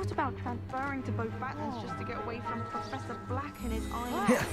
thought about transferring to both battles just to get away from Professor Black and his eyes.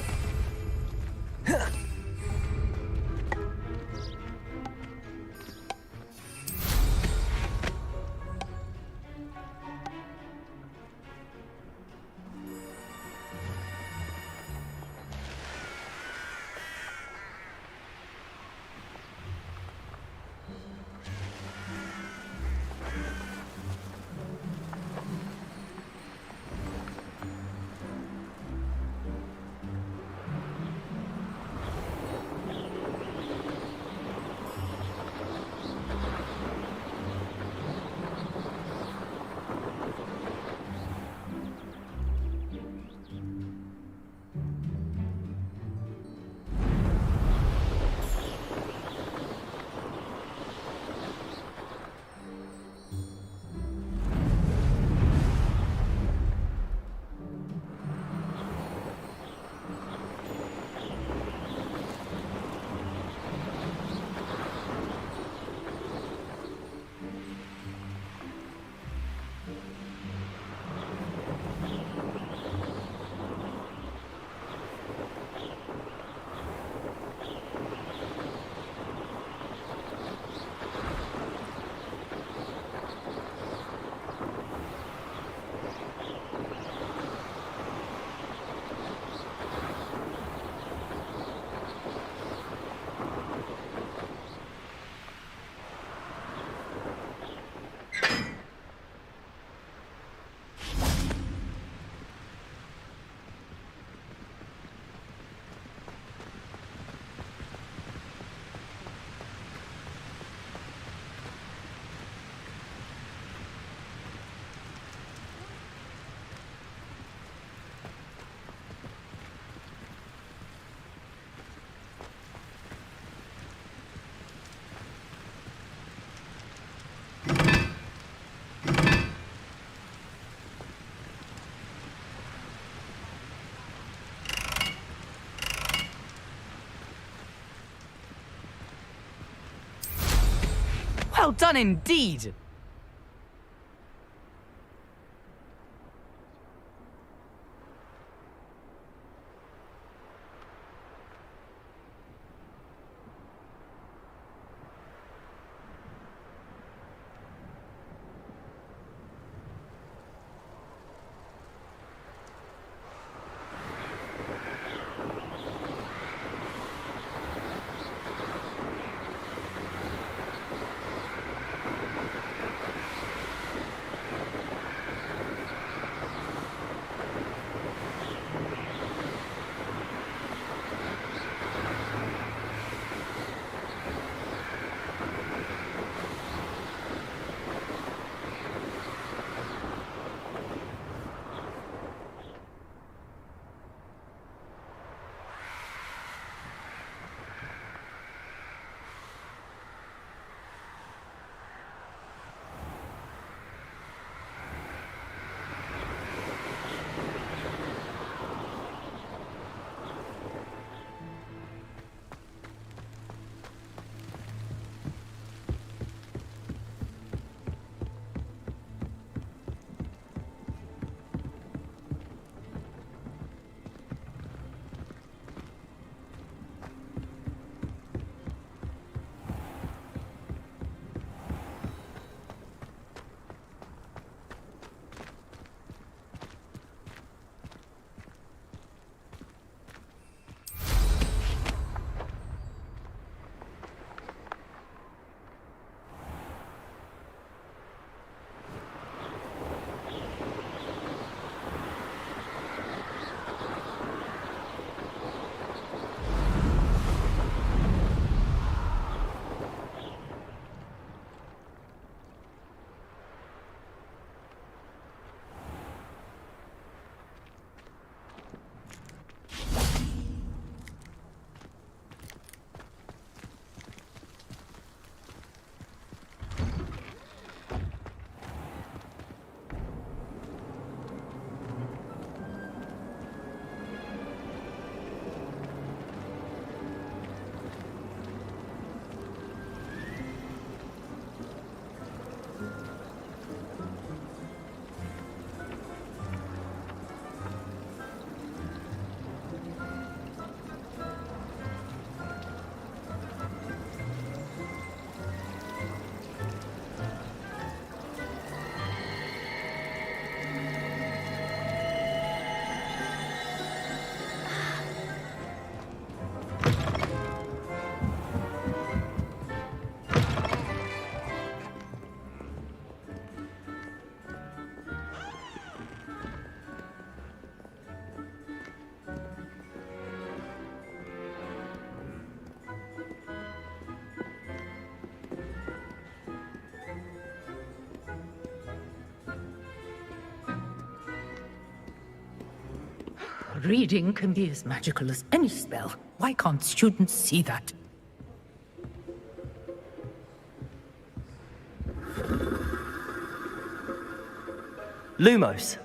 Well done indeed! Reading can be as magical as any spell. Why can't students see that? Lumos.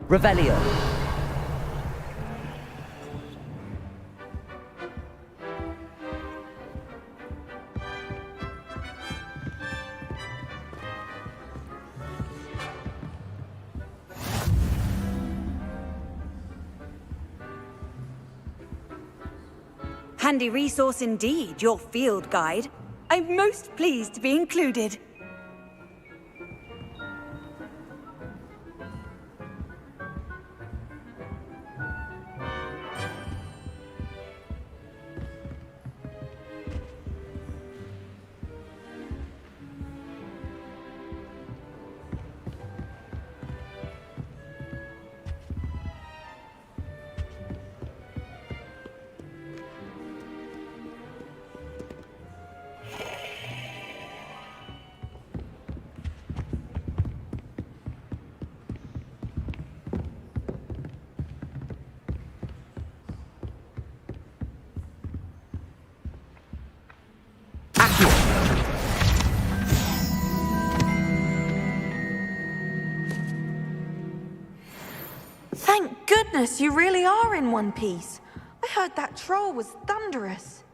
Revelio. Handy resource indeed, your field guide. I'm most pleased to be included. Thank goodness you really are in one piece. I heard that troll was thunderous.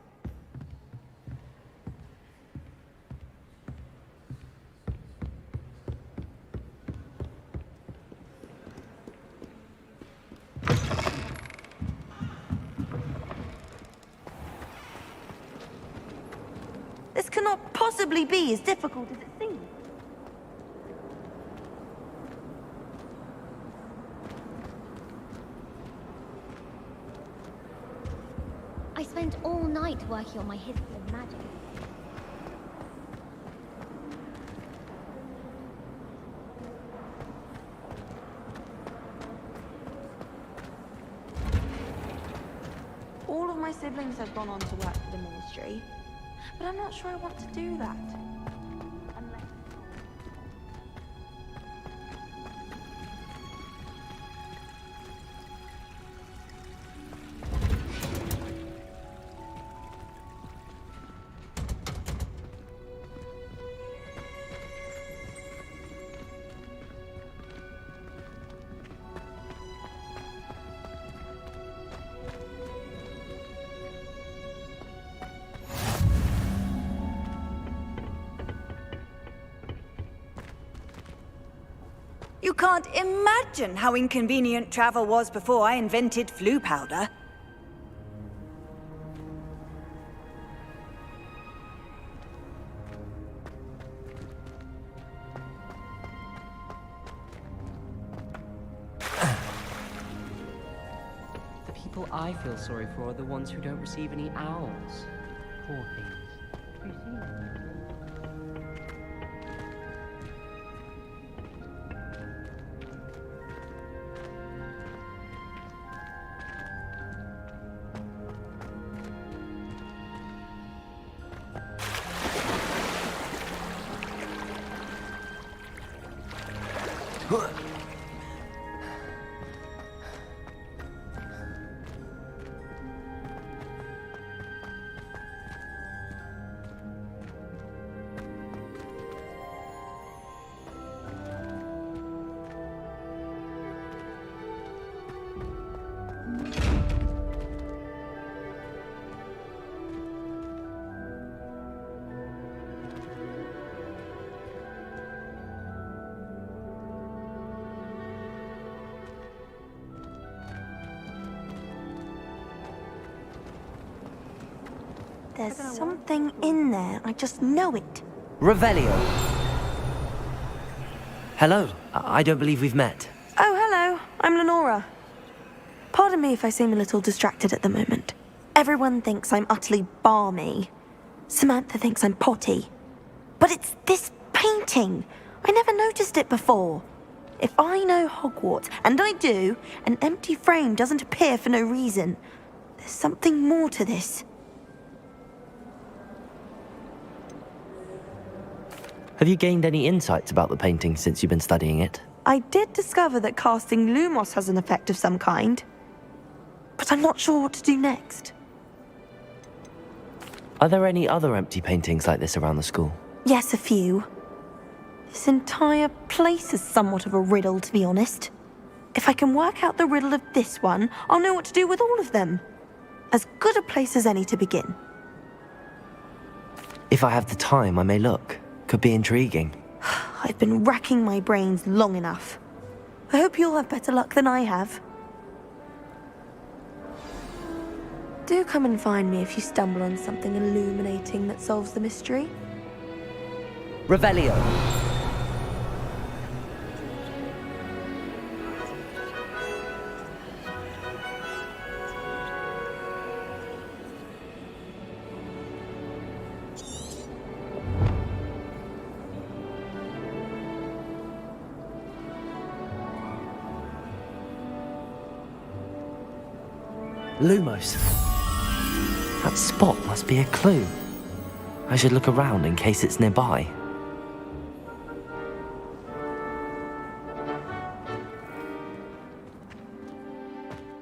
This cannot possibly be as difficult as it seems. I spent all night working on my history of magic. All of my siblings have gone on to work for the ministry, but I'm not sure I want to do that. Unless... You can't imagine how inconvenient travel was before I invented flu powder. The people I feel sorry for are the ones who don't receive any owls. Poor things. Have you seen them? There's something in there, I just know it. Revelio. Hello. I don't believe we've met. Oh, hello. I'm Lenora. Pardon me if I seem a little distracted at the moment. Everyone thinks I'm utterly balmy. Samantha thinks I'm potty. But it's this painting. I never noticed it before. If I know Hogwarts, and I do, an empty frame doesn't appear for no reason. There's something more to this. Have you gained any insights about the painting since you've been studying it? I did discover that casting Lumos has an effect of some kind, but I'm not sure what to do next. Are there any other empty paintings like this around the school? Yes, a few. This entire place is somewhat of a riddle, to be honest. If I can work out the riddle of this one, I'll know what to do with all of them. As good a place as any to begin. If I have the time, I may look. Could be intriguing. I've been racking my brains long enough. I hope you'll have better luck than I have. Do come and find me if you stumble on something illuminating that solves the mystery. Revelio. Lumos. That spot must be a clue. I should look around in case it's nearby.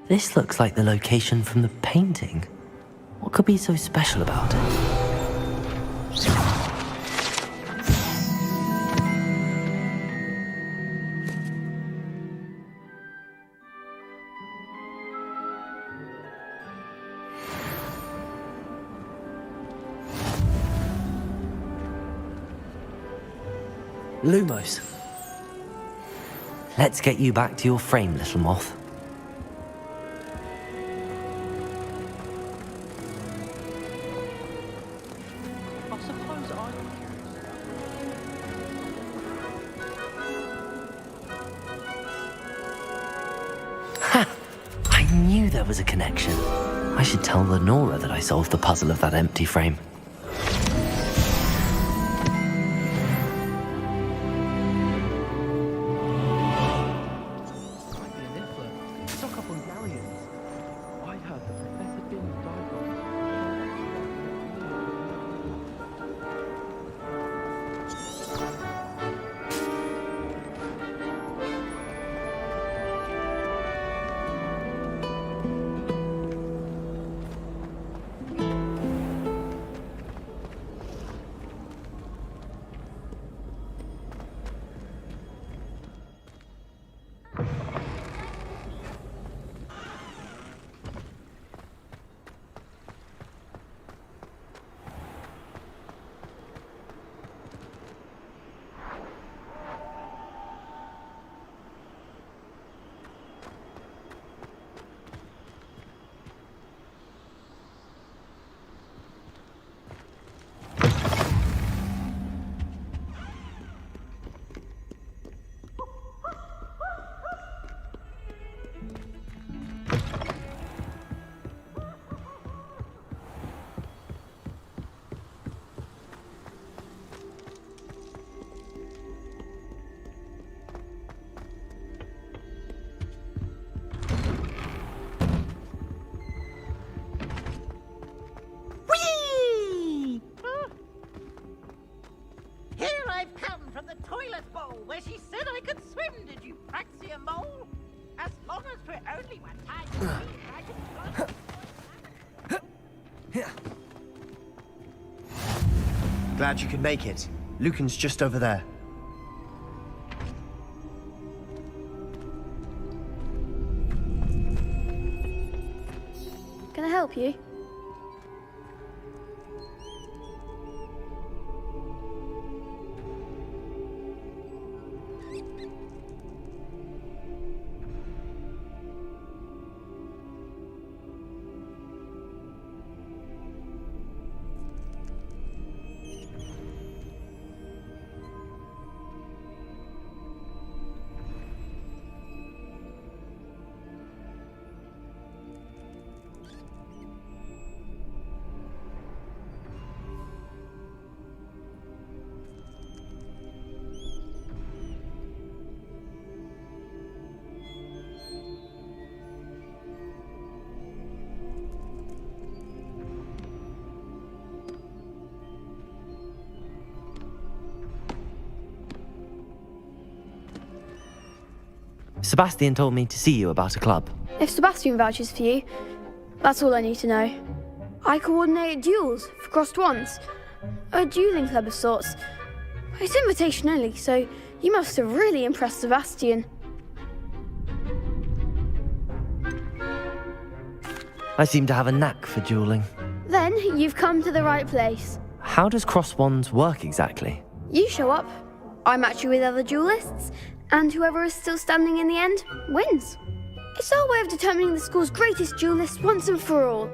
This looks like the location from the painting. What could be so special about it? Lumos. Let's get you back to your frame, little moth. I suppose I'm Ha! I knew there was a connection. I should tell Lenora that I solved the puzzle of that empty frame. where she said I could swim, did you praxia mole? As long as we're only one time, I can... Glad you could make it. Lucan's just over there. Can I help you? Sebastian told me to see you about a club. If Sebastian vouches for you, that's all I need to know. I coordinate duels for crossed wands. A dueling club of sorts. It's invitation only, so you must have really impressed Sebastian. I seem to have a knack for dueling. Then you've come to the right place. How does cross wands work exactly? You show up, I match you with other duelists, and whoever is still standing in the end wins. It's our way of determining the school's greatest duelist once and for all.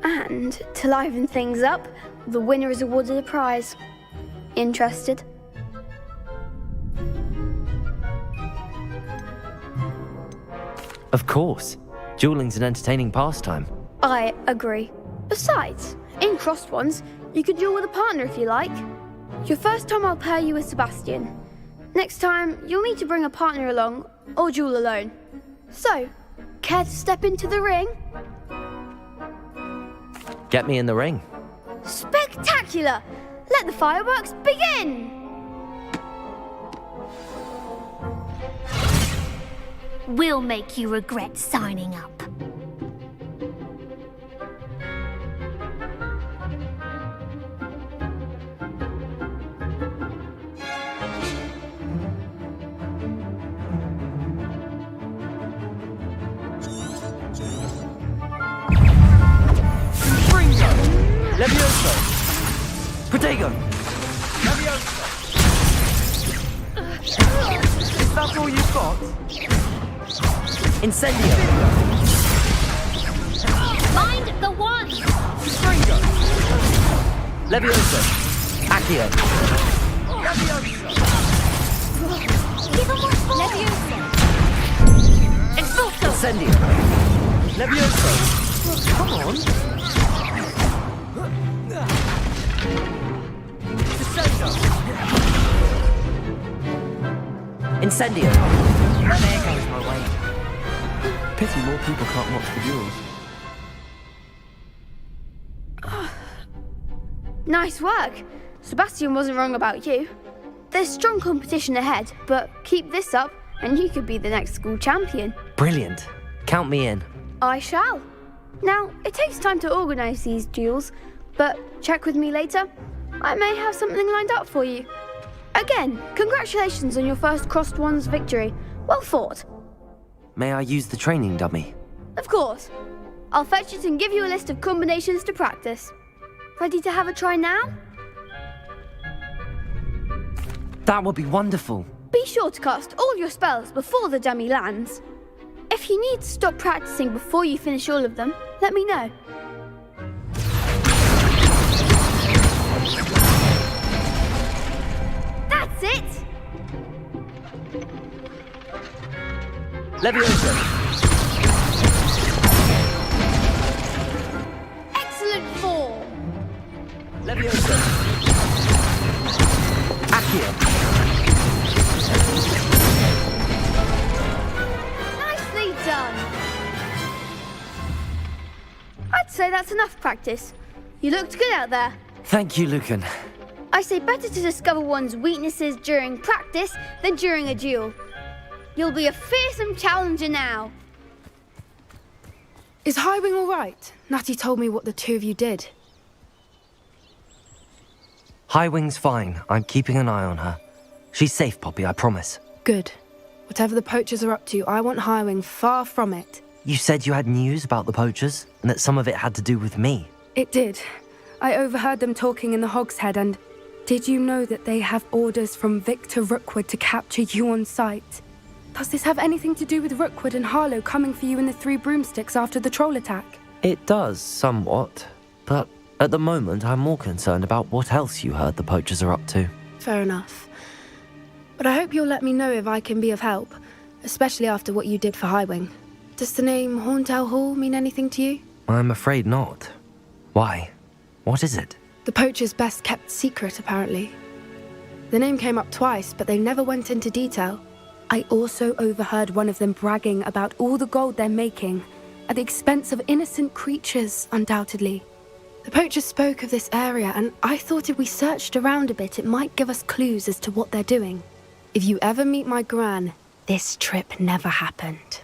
And to liven things up, the winner is awarded a prize. Interested? Of course. Dueling's an entertaining pastime. I agree. Besides, in crossed ones, you could duel with a partner if you like. Your first time I'll pair you with Sebastian. Next time, you'll need to bring a partner along, or duel alone. So, care to step into the ring? Get me in the ring. Spectacular! Let the fireworks begin! We'll make you regret signing up. Levioso! Protego! Levioso! Is that all you've got? Incendio! Find the one! Stringo! Levioso! Accio! Levioso! Give him more Leviosa! Expulso! Incendio! Levioso! Come on! Incendio! There goes my way. Pity more people can't watch the duels. Nice work. Sebastian wasn't wrong about you. There's strong competition ahead, but keep this up and you could be the next school champion. Brilliant. Count me in. I shall. Now, it takes time to organise these duels, but check with me later. I may have something lined up for you. Again, congratulations on your first crossed wands victory. Well fought. May I use the training dummy? Of course. I'll fetch it and give you a list of combinations to practice. Ready to have a try now? That would be wonderful. Be sure to cast all your spells before the dummy lands. If you need to stop practicing before you finish all of them, let me know. That's it! Levioso! Excellent form! Levioso! Accio! Nicely done! I'd say that's enough practice. You looked good out there. Thank you, Lucan. I say better to discover one's weaknesses during practice than during a duel. You'll be a fearsome challenger now. Is Highwing all right? Natty told me what the two of you did. Highwing's fine. I'm keeping an eye on her. She's safe, Poppy, I promise. Good. Whatever the poachers are up to, I want Highwing far from it. You said you had news about the poachers, and that some of it had to do with me. It did. I overheard them talking in the Hogshead, and did you know that they have orders from Victor Rookwood to capture you on sight? Does this have anything to do with Rookwood and Harlow coming for you in the Three Broomsticks after the troll attack? It does, somewhat. But at the moment, I'm more concerned about what else you heard the poachers are up to. Fair enough. But I hope you'll let me know if I can be of help, especially after what you did for Highwing. Does the name Horntail Hall mean anything to you? I'm afraid not. Why? What is it? The poacher's best kept secret, apparently. The name came up twice, but they never went into detail. I also overheard one of them bragging about all the gold they're making, at the expense of innocent creatures, undoubtedly. The poachers spoke of this area, and I thought if we searched around a bit, it might give us clues as to what they're doing. If you ever meet my gran, this trip never happened.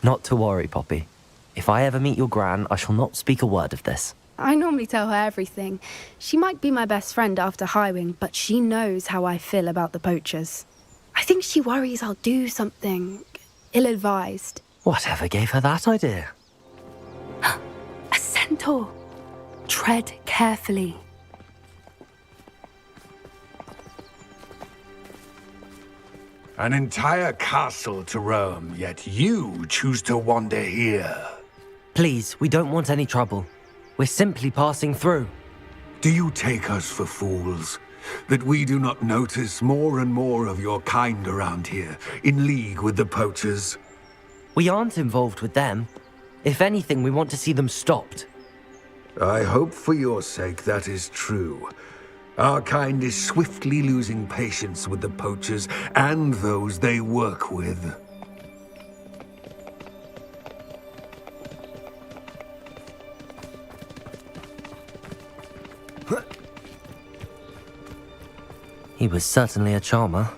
Not to worry, Poppy. If I ever meet your Gran, I shall not speak a word of this. I normally tell her everything. She might be my best friend after Highwing, but she knows how I feel about the poachers. I think she worries I'll do something ill-advised. Whatever gave her that idea? A centaur. Tread carefully. An entire castle to roam, yet you choose to wander here. Please, we don't want any trouble. We're simply passing through. Do you take us for fools? That we do not notice more and more of your kind around here, in league with the poachers? We aren't involved with them. If anything, we want to see them stopped. I hope for your sake that is true. Our kind is swiftly losing patience with the poachers and those they work with. He was certainly a charmer.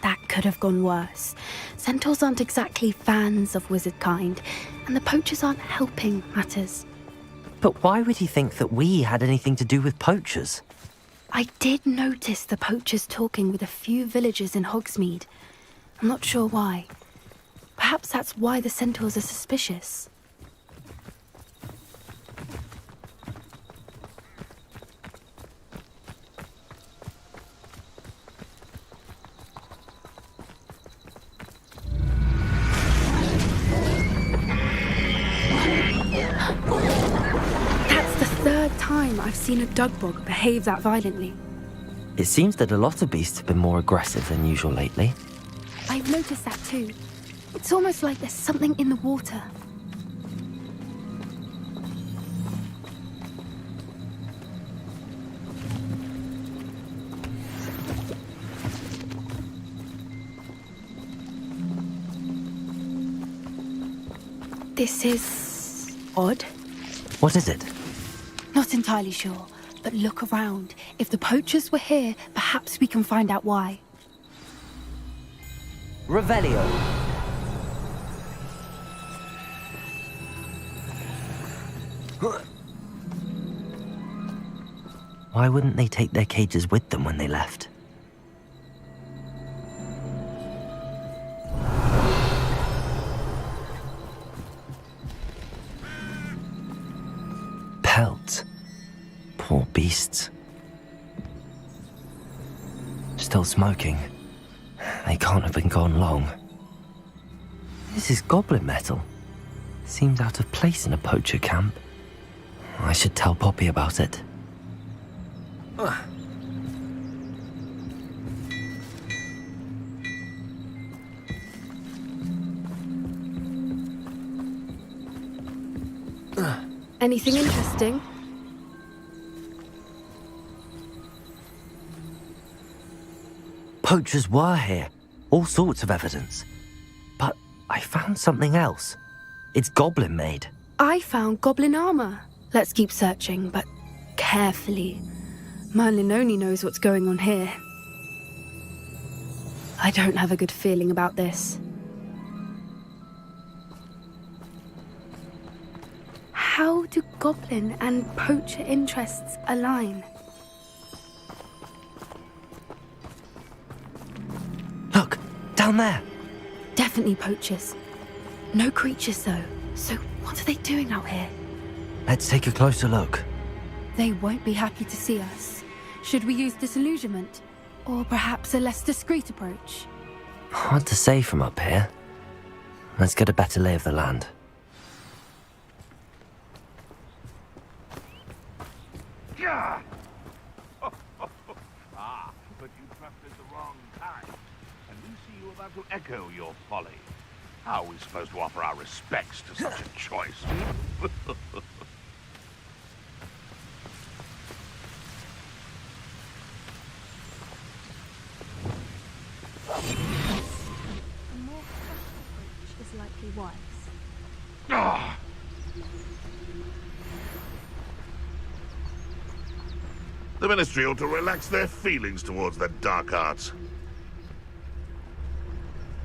That could have gone worse. Centaurs aren't exactly fans of wizard kind, and the poachers aren't helping matters. But why would he think that we had anything to do with poachers? I did notice the poachers talking with a few villagers in Hogsmeade. I'm not sure why. Perhaps that's why the centaurs are suspicious. That's the third time I've seen a dugbog behave that violently. It seems that a lot of beasts have been more aggressive than usual lately. I've noticed that too. It's almost like there's something in the water. This is odd. What is it? Not entirely sure, but look around. If the poachers were here, perhaps we can find out why. Revelio. Why wouldn't they take their cages with them when they left? Pelt. Poor beasts. Still smoking. They can't have been gone long. This is goblin metal. Seems out of place in a poacher camp. I should tell Poppy about it. Anything interesting? Poachers were here. All sorts of evidence. But I found something else. It's goblin made. I found goblin armor. Let's keep searching, but carefully. Merlin only knows what's going on here. I don't have a good feeling about this. How do goblin and poacher interests align? Look, down there. Definitely poachers. No creatures though. So what are they doing out here? Let's take a closer look. They won't be happy to see us. Should we use disillusionment? Or perhaps a less discreet approach? Hard to say from up here. Let's get a better lay of the land. Ah, but you trusted the wrong kind. And we see you about to echo your folly. How are we supposed to offer our respects to such a choice? A more careful approach is likely wise. The Ministry ought to relax their feelings towards the dark arts.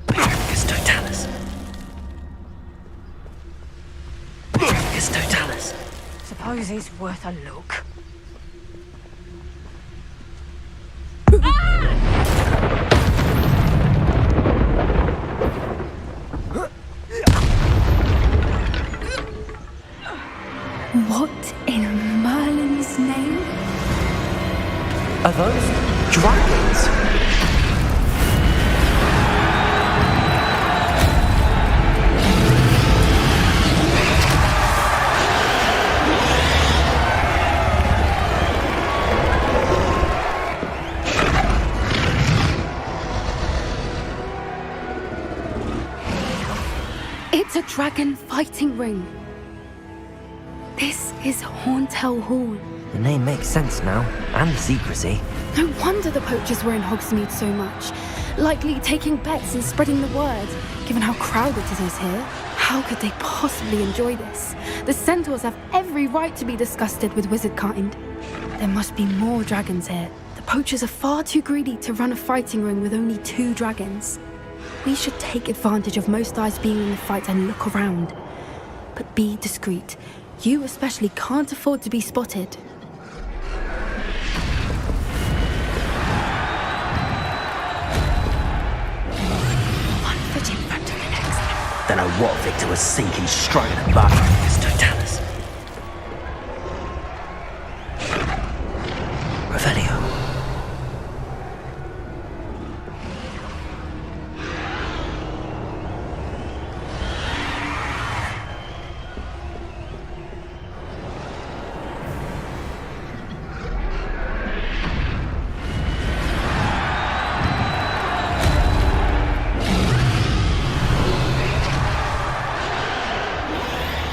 Totalis. Totalis. Suppose he's worth a look. What in Merlin's name? Are those dragons? It's a dragon fighting ring. This is Horntail Hall. The name makes sense now, and the secrecy. No wonder the poachers were in Hogsmeade so much. Likely taking bets and spreading the word, given how crowded it is here. How could they possibly enjoy this? The centaurs have every right to be disgusted with wizard kind. There must be more dragons here. The poachers are far too greedy to run a fighting ring with only 2 dragons. We should take advantage of most eyes being in the fight and look around. But be discreet. You especially can't afford to be spotted. One foot in front of the next. Don't know what Victor was thinking, straight at the button. It's Totalis. Revelio.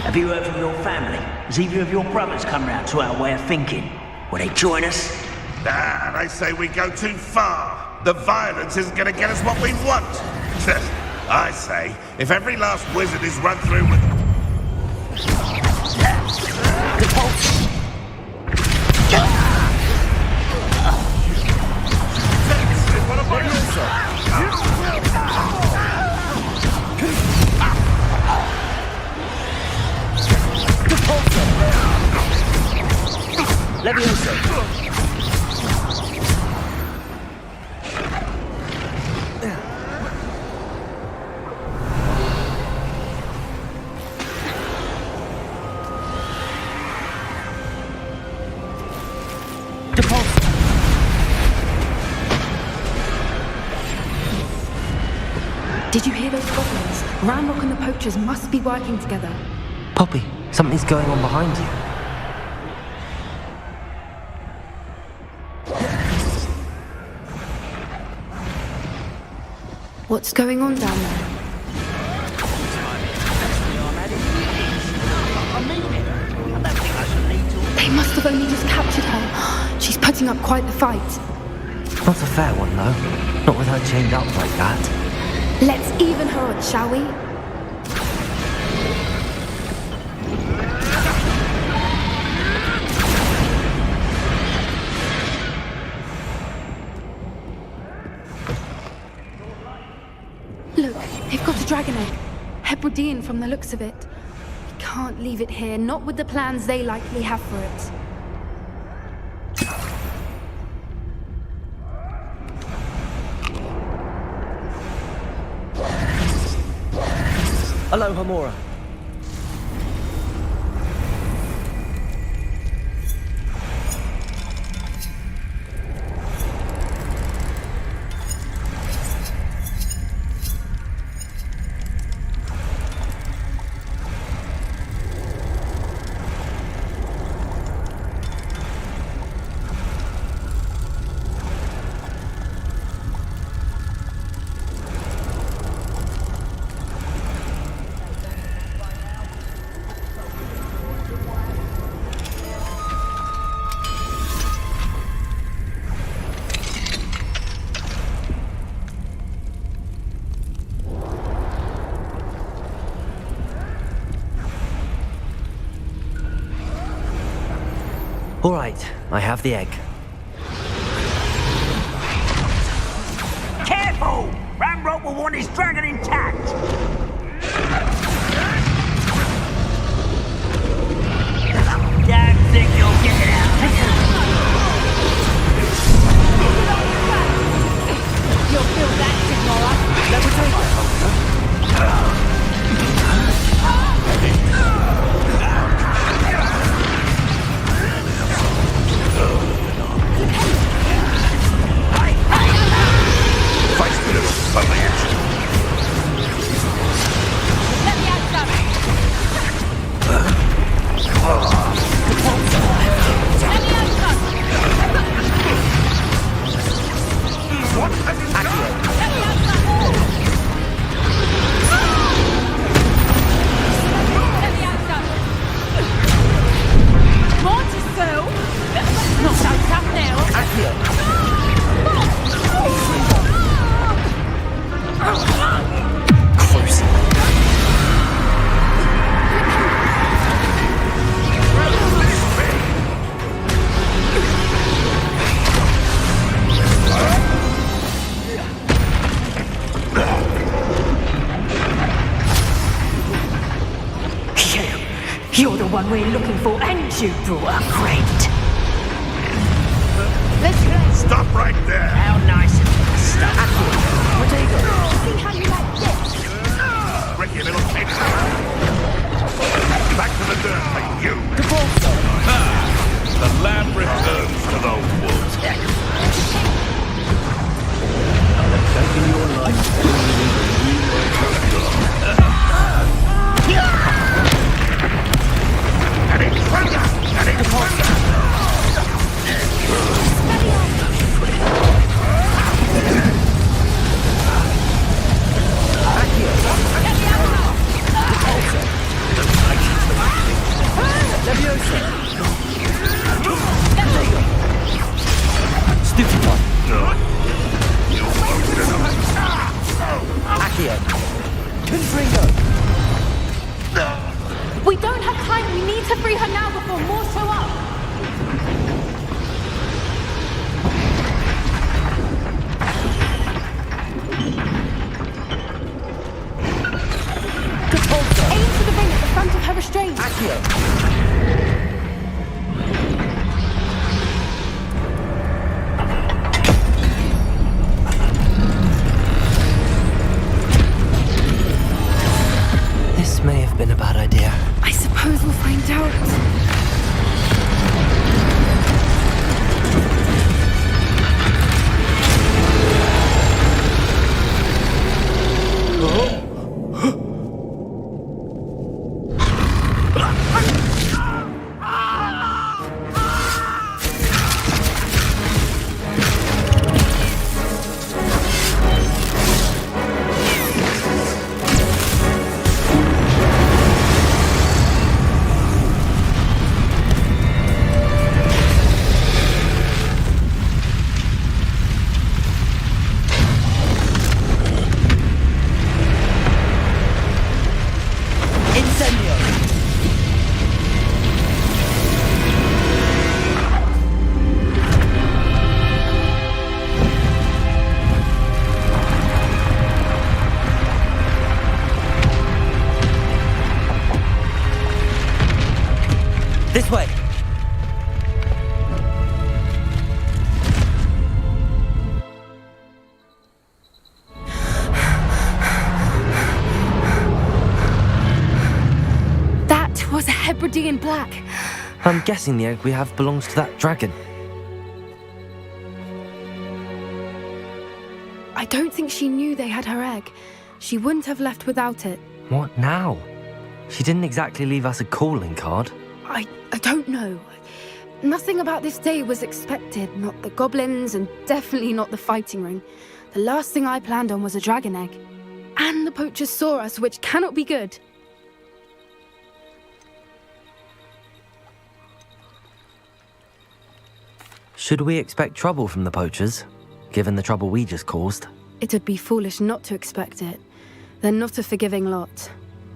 Have you heard from your family? Has either of your brothers come round to our way of thinking? Will they join us? Nah, they say we go too far. The violence isn't going to get us what we want. I say, if every last wizard is run through with... Levioso. Did you hear those goblins? Ranrock and the poachers must be working together. Poppy, something's going on behind you. What's going on down there? They must have only just captured her. She's putting up quite the fight. Not a fair one, though. Not with her chained up like that. Let's even her odds, shall we? Look, they've got a dragon egg. Hebridean from the looks of it. We can't leave it here, not with the plans they likely have for it. Hello, Hamora. All right, I have the egg. folk will want his dragon intact. Don't think you'll get it out. You'll feel that tomorrow. You're the one we're looking for, and you brought a friend. Let's go. Stop right there. How nice of you to stop. See how you like this? Ricky, little kid. Back to the dirt, like you. The lamb returns to the woods. Taking your life. Stupid one. We don't have time. We need to free her now before more show up. Aim for the ring at the front of her restraint. This may have been a bad idea. I suppose we'll find out. This way. That was a Hebridean black. I'm guessing the egg we have belongs to that dragon. I don't think she knew they had her egg. She wouldn't have left without it. What now? She didn't exactly leave us a calling card. I don't know. Nothing about this day was expected. Not the goblins, and definitely not the fighting ring. The last thing I planned on was a dragon egg. And the poachers saw us, which cannot be good. Should we expect trouble from the poachers, given the trouble we just caused? It would be foolish not to expect it. They're not a forgiving lot.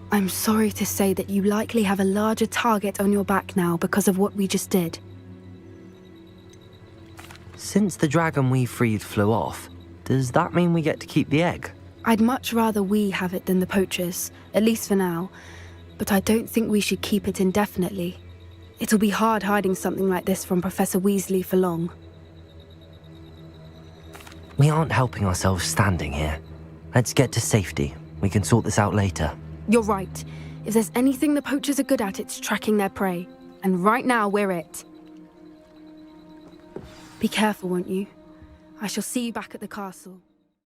I'm sorry to say that you likely have a larger target on your back now because of what we just did. Since the dragon we freed flew off, does that mean we get to keep the egg? I'd much rather we have it than the poachers, at least for now. But I don't think we should keep it indefinitely. It'll be hard hiding something like this from Professor Weasley for long. We aren't helping ourselves standing here. Let's get to safety. We can sort this out later. You're right. If there's anything the poachers are good at, it's tracking their prey. And right now, we're it. Be careful, won't you? I shall see you back at the castle.